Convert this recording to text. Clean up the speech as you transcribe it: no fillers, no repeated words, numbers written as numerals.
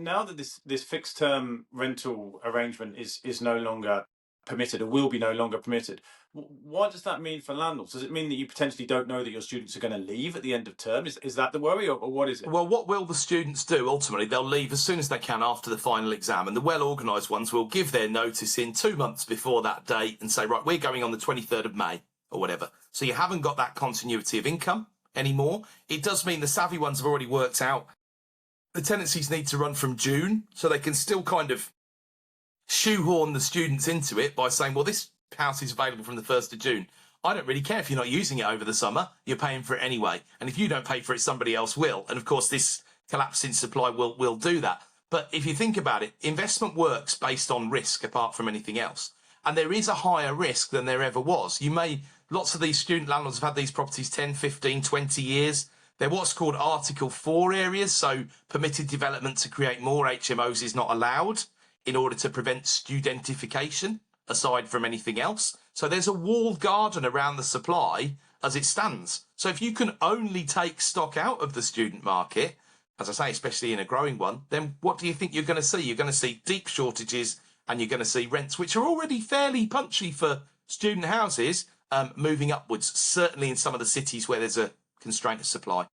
now that this fixed term rental arrangement is no longer permitted, or will be no longer permitted, what does that mean for landlords? Does it mean that you potentially don't know that your students are going to leave at the end of term? Is that the worry, or what is it? Well, what will the students do? Ultimately, they'll leave as soon as they can after the final exam, and the well-organised ones will give their notice in 2 months before that date and say, right, we're going on the 23rd of May or whatever. So you haven't got that continuity of income anymore. It does mean the savvy ones have already worked out the tenancies need to run from June, so they can still kind of shoehorn the students into it by saying, well, this house is available from the 1st of June. I don't really care if you're not using it over the summer. You're paying for it anyway. And if you don't pay for it, somebody else will. And of course, this collapse in supply will do that. But if you think about it, investment works based on risk apart from anything else. And there is a higher risk than there ever was. Lots of these student landlords have had these properties 10, 15, 20 years. They're what's called Article 4 areas. So permitted development to create more HMOs is not allowed in order to prevent studentification, aside from anything else. So there's a walled garden around the supply as it stands. So if you can only take stock out of the student market, as I say, especially in a growing one, then what do you think you're going to see? You're going to see deep shortages, and you're going to see rents, which are already fairly punchy for student houses, moving upwards, certainly in some of the cities where there's a constraint of supply.